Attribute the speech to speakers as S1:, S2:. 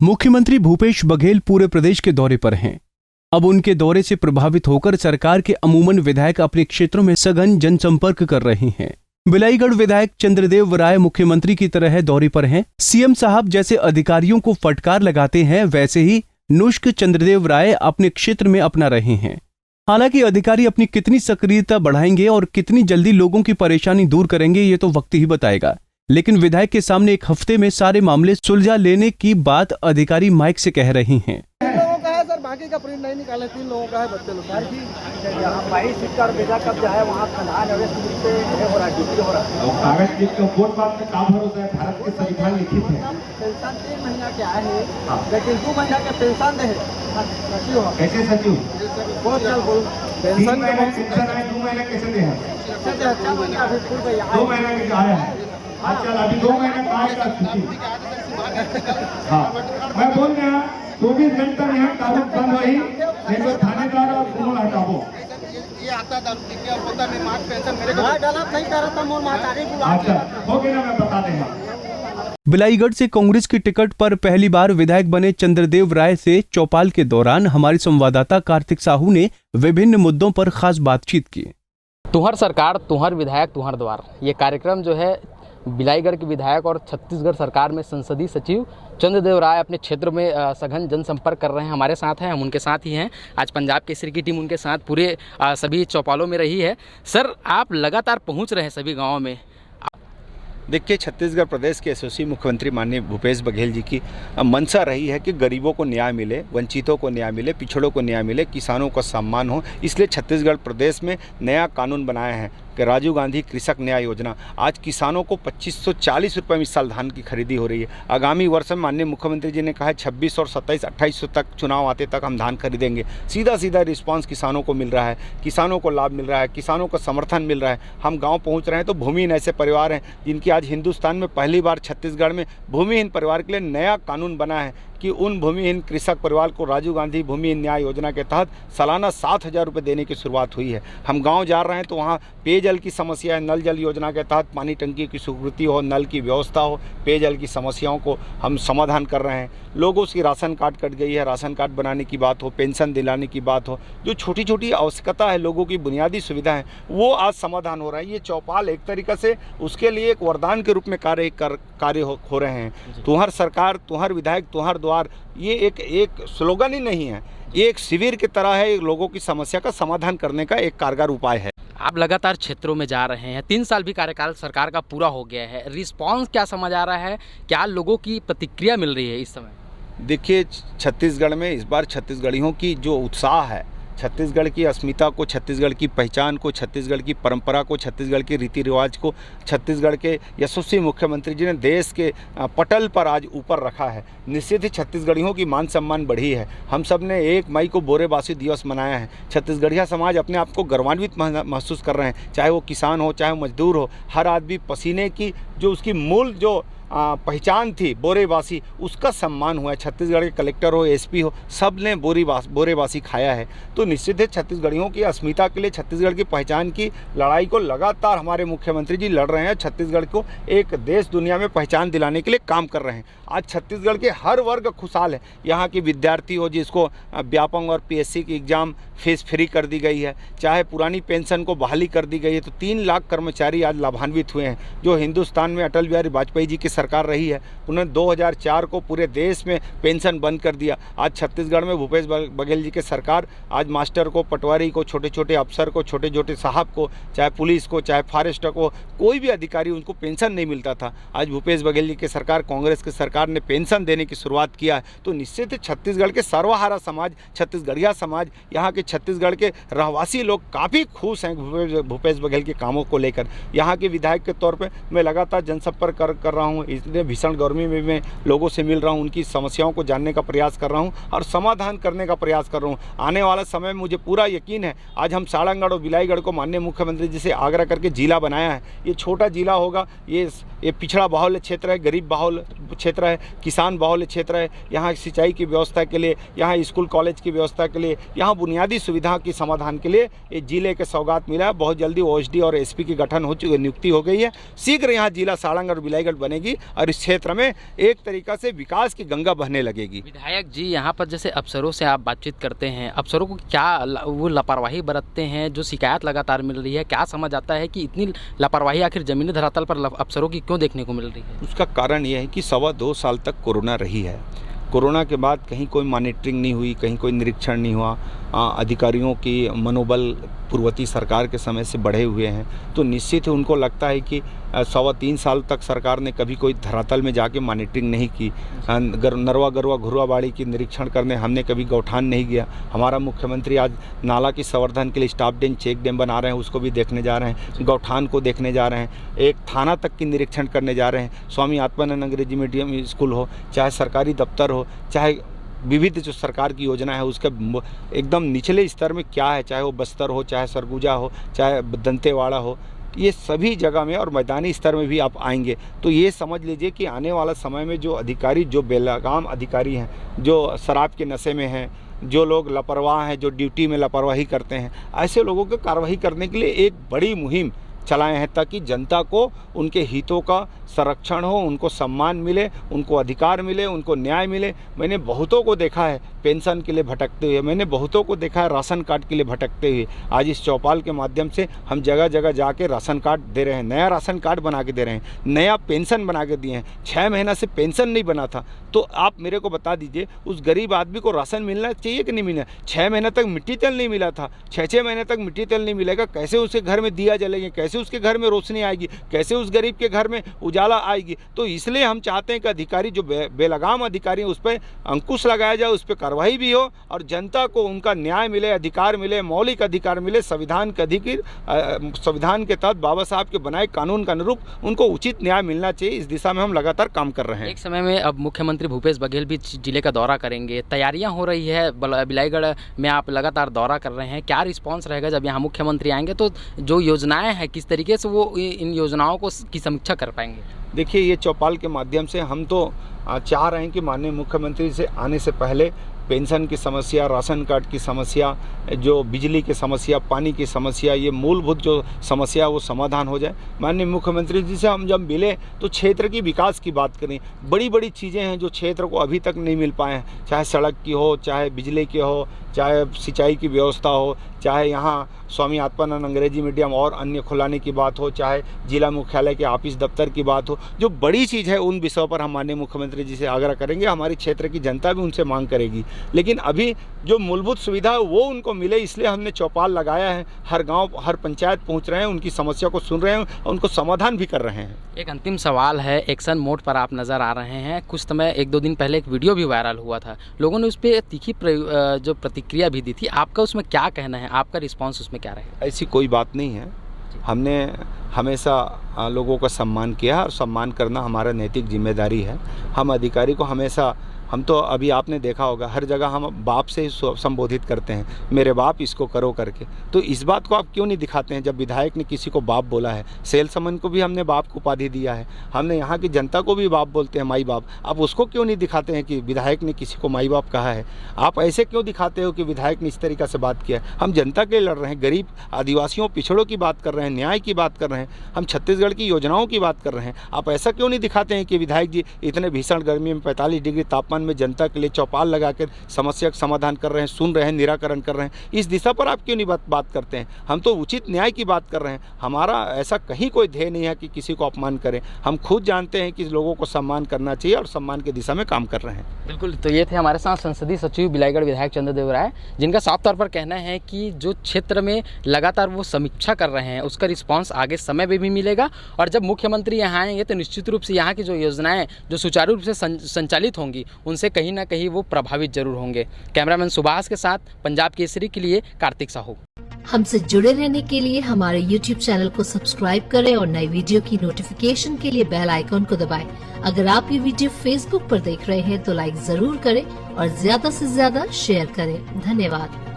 S1: मुख्यमंत्री भूपेश बघेल पूरे प्रदेश के दौरे पर हैं। अब उनके दौरे से प्रभावित होकर सरकार के अमूमन विधायक अपने क्षेत्रों में सघन जनसंपर्क कर रहे हैं। बिलाईगढ़ विधायक चंद्रदेव राय मुख्यमंत्री की तरह दौरे पर हैं। सीएम साहब जैसे अधिकारियों को फटकार लगाते हैं, वैसे ही नुष्क चंद्रदेव राय अपने क्षेत्र में अपना रहे हैं। हालांकि अधिकारी अपनी कितनी सक्रियता बढ़ाएंगे और कितनी जल्दी लोगों की परेशानी दूर करेंगे, ये तो वक्त ही बताएगा। लेकिन विधायक के सामने एक हफ्ते में सारे मामले सुलझा लेने की बात अधिकारी माइक से कह रही हैं।
S2: लोगों का है सर, बाकी का प्रिंट नहीं निकाले, 3 लोगों का है, बच्चे लोग का जहाँ 22 सीट का बेटा कब जाए वहाँ खनहान अवैध रूप से हो रहा है, ड्यूटी हो रहा है।
S3: कागज की तो वोट बात में काम भरोसा है, भारत के संविधान लिखित है।
S2: पेंशन 3 महीना के आए हैं, लेकिन 2 महीना के पेंशन दे सचिव।
S3: कैसे सचिव?
S2: बहुत चल बोल पेंशन
S3: आए 2 महीने कैसे दे? 2 महीने के आया है। अच्छा, अभी 2 महीने का आएगा छुट्टी। हाँ, मैं बोल रहा 24 घंटा यहाँ कानून बंद वही, नहीं तो थानेदार और फोन हटाओ।
S2: ये आता दारू पी के और बोलता मैं मार्च पेंशन मेरे को गलत नहीं कर रहा था, मोर मातारी बुला।
S3: अच्छा, हो गया ना, मैं बता देगा।
S1: बिलाईगढ़ से कांग्रेस की टिकट पर पहली बार विधायक बने चंद्रदेव राय से चौपाल के दौरान हमारे संवाददाता कार्तिक साहू ने विभिन्न मुद्दों पर खास बातचीत की।
S4: तुहर सरकार तुहर विधायक तुहर द्वार, ये कार्यक्रम जो है बिलाईगढ़ के विधायक और छत्तीसगढ़ सरकार में संसदीय सचिव चंद्रदेव राय अपने क्षेत्र में सघन जनसंपर्क कर रहे हैं। हमारे साथ हैं, हम उनके साथ ही हैं। आज पंजाब केसरी की टीम उनके साथ पूरे सभी चौपालों में रही है। सर, आप लगातार पहुंच रहे हैं सभी गाँवों में।
S5: देखिए, छत्तीसगढ़ प्रदेश के यशस्वी मुख्यमंत्री माननीय भूपेश बघेल जी की मंशा रही है कि गरीबों को न्याय मिले, वंचितों को न्याय मिले, पिछड़ों को न्याय मिले, किसानों का सम्मान हो। इसलिए छत्तीसगढ़ प्रदेश में नया कानून बनाया है कि राजीव गांधी कृषक न्याय योजना। आज किसानों को 2540 रुपये में इस साल धान की खरीदी हो रही है। आगामी वर्ष में माननीय मुख्यमंत्री जी ने कहा है 26 और 27, 28 तक चुनाव आते तक हम धान खरीदेंगे। सीधा सीधा रिस्पांस किसानों को मिल रहा है, किसानों को लाभ मिल रहा है, किसानों को समर्थन मिल रहा है। हम गाँव पहुँच रहे हैं तो भूमिहीन ऐसे परिवार हैं जिनकी आज हिंदुस्तान में पहली बार छत्तीसगढ़ में भूमिहीन परिवार के लिए नया कानून बना है कि उन भूमिहीन कृषक परिवार को राजीव गांधी भूमिहीन न्याय योजना के तहत सालाना 7,000 रुपये देने की शुरुआत हुई है। हम गांव जा रहे हैं तो वहाँ पेयजल की समस्या है। नल जल योजना के तहत पानी टंकी की स्वीकृति हो, नल की व्यवस्था हो, पेयजल की समस्याओं को हम समाधान कर रहे हैं। लोगों की राशन कार्ड कट गई है, राशन कार्ड बनाने की बात हो, पेंशन दिलाने की बात हो, जो छोटी छोटी आवश्यकता है, लोगों की बुनियादी सुविधा है, वो आज समाधान हो रहा है। ये चौपाल एक तरीक़े से उसके लिए एक वरदान के रूप में कार्य हो रहे हैं। तुम्हार सरकार, तुम्हार विधायक, तुम्हार द्वार, ये एक स्लोगन ही नहीं है, ये एक शिविर की तरह है। लोगों की समस्या का समाधान करने का एक कारगर उपाय है।
S4: आप लगातार क्षेत्रों में जा रहे हैं, 3 साल भी कार्यकाल सरकार का पूरा हो गया है। रिस्पांस क्या समझ आ रहा है, क्या लोगों की प्रतिक्रिया मिल रही है इस समय?
S5: देखिए, छत्तीसगढ़ में इस बार छत्तीसगढ़ियों की जो उत्साह है, छत्तीसगढ़ की अस्मिता को, छत्तीसगढ़ की पहचान को, छत्तीसगढ़ की परंपरा को, छत्तीसगढ़ के रीति रिवाज को छत्तीसगढ़ के यशस्वी मुख्यमंत्री जी ने देश के पटल पर आज ऊपर रखा है। निश्चित ही छत्तीसगढ़ियों की मान सम्मान बढ़ी है। हम सब ने 1 मई को बोरेबासी दिवस मनाया है। छत्तीसगढ़िया समाज अपने आप को गौरवान्वित महसूस कर रहे हैं। चाहे वो किसान हो, चाहे वो मजदूर हो, हर आदमी पसीने की जो उसकी मूल जो पहचान थी बोरेबासी, उसका सम्मान हुआ है। छत्तीसगढ़ के कलेक्टर हो, एसपी हो, सब ने बोरेबासी खाया है। तो निश्चित है छत्तीसगढ़ियों की अस्मिता के लिए, छत्तीसगढ़ की पहचान की लड़ाई को लगातार हमारे मुख्यमंत्री जी लड़ रहे हैं। छत्तीसगढ़ को एक देश दुनिया में पहचान दिलाने के लिए काम कर रहे हैं। आज छत्तीसगढ़ के हर वर्ग खुशहाल है। यहाँ के विद्यार्थी हो जिसको व्यापम और पीएससी की एग्ज़ाम फीस फ्री कर दी गई है, चाहे पुरानी पेंशन को बहाली कर दी गई है, तो 3 लाख कर्मचारी आज लाभान्वित हुए हैं। जो हिंदुस्तान में अटल बिहारी वाजपेयी जी की सरकार रही है, उन्होंने 2004 को पूरे देश में पेंशन बंद कर दिया। आज छत्तीसगढ़ में भूपेश बघेल जी की सरकार आज मास्टर को, पटवारी को, छोटे छोटे अफसर को, छोटे छोटे साहब को, चाहे पुलिस को, चाहे फॉरेस्ट को, कोई भी अधिकारी उनको पेंशन नहीं मिलता था। आज भूपेश बघेल जी की सरकार, कांग्रेस की सरकार ने पेंशन देने की शुरुआत किया है। तो निश्चित छत्तीसगढ़ के सर्वहारा समाज, छत्तीसगढ़िया समाज, यहाँ के छत्तीसगढ़ के रहवासी लोग काफ़ी खुश हैं भूपेश बघेल के कामों को लेकर। यहाँ के विधायक के तौर पे मैं लगातार जनसंपर्क कर रहा हूँ। इतने भीषण गर्मी में मैं लोगों से मिल रहा हूँ, उनकी समस्याओं को जानने का प्रयास कर रहा हूँ और समाधान करने का प्रयास कर रहा हूँ। आने वाला समय में मुझे पूरा यकीन है, आज हम सारंगढ़ और बिलाईगढ़ को माननीय मुख्यमंत्री जी से आग्रह करके जिला बनाया है। ये छोटा जिला होगा, ये पिछड़ा बाहुल्य क्षेत्र है, गरीब बाहुल्य क्षेत्र है, किसान बाहुल्य क्षेत्र है। यहाँ सिंचाई की व्यवस्था के लिए, यहाँ स्कूल कॉलेज की व्यवस्था के लिए, यहाँ बुनियादी सुविधा की समाधान के लिए ये जिले के सौगात मिला है। बहुत जल्दी ओएसडी और एसपी की गठन हो चुकी, नियुक्ति हो गई है। शीघ्र यहाँ जिला जिला सारंग और बिलाईगढ़ बनेगी और इस क्षेत्र में एक तरीका से विकास की गंगा बहने लगेगी।
S4: विधायक जी, यहाँ पर जैसे अफसरों से आप बातचीत करते हैं, अफसरों को क्या वो लापरवाही बरतते हैं जो शिकायत लगातार मिल रही है? क्या समझ आता है कि इतनी लापरवाही आखिर जमीनी धरातल पर अफसरों की क्यों देखने को मिल रही है?
S5: उसका कारण यह है कि 2.25 साल तक कोरोना रही है। कोरोना के बाद कहीं कोई मॉनिटरिंग नहीं हुई, कहीं कोई निरीक्षण नहीं हुआ। अधिकारियों की मनोबल पूर्ववर्ती सरकार के समय से बढ़े हुए हैं, तो निश्चित ही उनको लगता है कि 3.25 साल तक सरकार ने कभी कोई धरातल में जाके मॉनिटरिंग नहीं की। नरवा गरवा घुरवाबाड़ी की निरीक्षण करने हमने कभी गौठान नहीं गया। हमारा मुख्यमंत्री आज नाला की संवर्धन के लिए स्टाफ डैम, चेक डैम बना रहे हैं, उसको भी देखने जा रहे हैं, गौठान को देखने जा रहे हैं, एक थाना तक की निरीक्षण करने जा रहे हैं। स्वामी आत्मानंद अंग्रेजी मीडियम स्कूल हो, चाहे सरकारी दफ्तर हो, चाहे विविध जो सरकार की योजना है उसके एकदम निचले स्तर में क्या है, चाहे वो बस्तर हो, चाहे सरगुजा हो, चाहे दंतेवाड़ा हो, ये सभी जगह में और मैदानी स्तर में भी आप आएंगे तो ये समझ लीजिए कि आने वाला समय में जो अधिकारी, जो बेलगाम अधिकारी हैं, जो शराब के नशे में हैं, जो लोग लापरवाह हैं, जो ड्यूटी में लापरवाही करते हैं, ऐसे लोगों को कार्रवाई करने के लिए एक बड़ी मुहिम चलाए हैं ताकि जनता को उनके हितों का संरक्षण हो, उनको सम्मान मिले, उनको अधिकार मिले, उनको न्याय मिले। मैंने बहुतों को देखा है पेंशन के लिए भटकते हुए, मैंने बहुतों को देखा है राशन कार्ड के लिए भटकते हुए। आज इस चौपाल के माध्यम से हम जगह जगह जाके राशन कार्ड दे रहे हैं, नया राशन कार्ड बना के दे रहे हैं, नया पेंशन बना के दिए हैं। 6 महीना से पेंशन नहीं बना था, तो आप मेरे को बता दीजिए उस गरीब आदमी को राशन मिलना चाहिए कि नहीं मिलना? 6 महीने तक मिट्टी तेल नहीं मिला था, 6 महीने तक मिट्टी तेल नहीं मिलेगा, कैसे उसके घर में दिया जलेंगे, कैसे उसके घर में रोशनी आएगी, कैसे उस गरीब के घर में उजाला आएगी? तो इसलिए हम चाहते हैं कि अधिकारी जो बेलगाम अधिकारी हैं उस पर अंकुश लगाया जाए, उस पर कार्रवाई भी हो और जनता को उनका न्याय मिले, अधिकार मिले, मौलिक अधिकार मिले, संविधान के तहत बाबा साहब के बनाए कानून के अनुरूप उनको उचित न्याय मिलना चाहिए। इस दिशा में हम लगातार काम कर रहे हैं।
S4: एक समय में अब मुख्यमंत्री भूपेश बघेल भी जिले का दौरा करेंगे, तैयारियां हो रही है, बिलाईगढ़ में आप लगातार दौरा कर रहे हैं, क्या रिस्पांस रहेगा जब यहाँ मुख्यमंत्री आएंगे? तो जो योजनाएं हैं किस तरीके से वो इन योजनाओं को की समीक्षा कर पाएंगे?
S5: देखिए, ये चौपाल के माध्यम से हम तो चाह रहे हैं कि माननीय मुख्यमंत्री से आने से पहले पेंशन की समस्या, राशन कार्ड की समस्या, जो बिजली की समस्या, पानी की समस्या, ये मूलभूत जो समस्या वो समाधान हो जाए। माननीय मुख्यमंत्री जी से हम जब मिले तो क्षेत्र की विकास की बात करें, बड़ी बड़ी चीज़ें हैं जो क्षेत्र को अभी तक नहीं मिल पाए हैं, चाहे सड़क की हो, चाहे बिजली की हो, चाहे सिंचाई की व्यवस्था हो, चाहे यहाँ स्वामी आत्मानंद अंग्रेजी मीडियम और अन्य खुलाने की बात हो, चाहे जिला मुख्यालय के ऑफिस दफ्तर की बात हो, जो बड़ी चीज़ है उन विषयों पर हम माननीय मुख्यमंत्री जी से आग्रह करेंगे। हमारी क्षेत्र की जनता भी उनसे मांग करेगी, लेकिन अभी जो मूलभूत सुविधा है वो उनको मिले, इसलिए हमने चौपाल लगाया है। हर गांव, हर पंचायत पहुंच रहे हैं, उनकी समस्या को सुन रहे हैं और उनको समाधान भी कर रहे हैं।
S4: एक अंतिम सवाल है, एक्शन मोड पर आप नज़र आ रहे हैं। कुछ समय 1-2 दिन पहले एक वीडियो भी वायरल हुआ था, लोगों ने उस पर तीखी जो प्रतिक्रिया भी दी थी, आपका उसमें क्या कहना है, आपका रिस्पॉन्स उसमें क्या रहेगा?
S5: ऐसी कोई बात नहीं है, हमने हमेशा लोगों का सम्मान किया और सम्मान करना हमारा नैतिक जिम्मेदारी है। हम अधिकारी को हमेशा, हम तो अभी आपने देखा होगा हर जगह हम बाप से ही संबोधित करते हैं, मेरे बाप इसको करो करके। तो इस बात को आप क्यों नहीं दिखाते हैं? जब विधायक ने किसी को बाप बोला है, सेल्समैन को भी हमने बाप को उपाधि दिया है, हमने यहाँ की जनता को भी बाप बोलते हैं, माई बाप। आप उसको क्यों नहीं दिखाते हैं कि विधायक ने किसी को माई बाप कहा है? आप ऐसे क्यों दिखाते हो कि विधायक ने इस तरीक़ा से बात किया? हम जनता के लिए लड़ रहे हैं, गरीब आदिवासियों पिछड़ों की बात कर रहे हैं, न्याय की बात कर रहे हैं, हम छत्तीसगढ़ की योजनाओं की बात कर रहे हैं। आप ऐसा क्यों नहीं दिखाते हैं कि विधायक जी इतने भीषण गर्मी में 45 डिग्री तापमान में जनता के लिए चौपाल लगाकर समस्या का समाधान कर रहे हैं, सुन रहे हैं, निराकरण कर रहे हैं? इस दिशा पर आप क्यों नहीं बात करते हैं? हम तो उचित न्याय की बात कर रहे हैं। हमारा ऐसा कहीं कोई ध्येय नहीं है कि किसी को अपमान करें। हम खुद जानते हैं कि लोगों को सम्मान करना चाहिए और सम्मान की दिशा में काम कर रहे हैं।
S4: बिल्कुल, तो ये थे हमारे साथ संसदीय सचिव बिलाईगढ़ विधायक चंद्रदेव राय, जिनका साफ तौर पर कहना है कि जो क्षेत्र में लगातार वो समीक्षा कर रहे हैं उसका रिस्पांस आगे समय में भी मिलेगा, और जब मुख्यमंत्री यहाँ आएंगे तो निश्चित रूप से यहाँ की जो योजनाएं जो सुचारू रूप से संचालित होंगी उनसे कहीं ना कहीं वो प्रभावित जरूर होंगे। कैमरामैन सुभाष के साथ पंजाब केसरी के लिए कार्तिक साहू।
S6: हमसे जुड़े रहने के लिए हमारे YouTube चैनल को सब्सक्राइब करें और नई वीडियो की नोटिफिकेशन के लिए बेल आइकॉन को दबाएं। अगर आप ये वीडियो Facebook पर देख रहे हैं तो लाइक जरूर करें और ज्यादा से ज्यादा शेयर करें। धन्यवाद।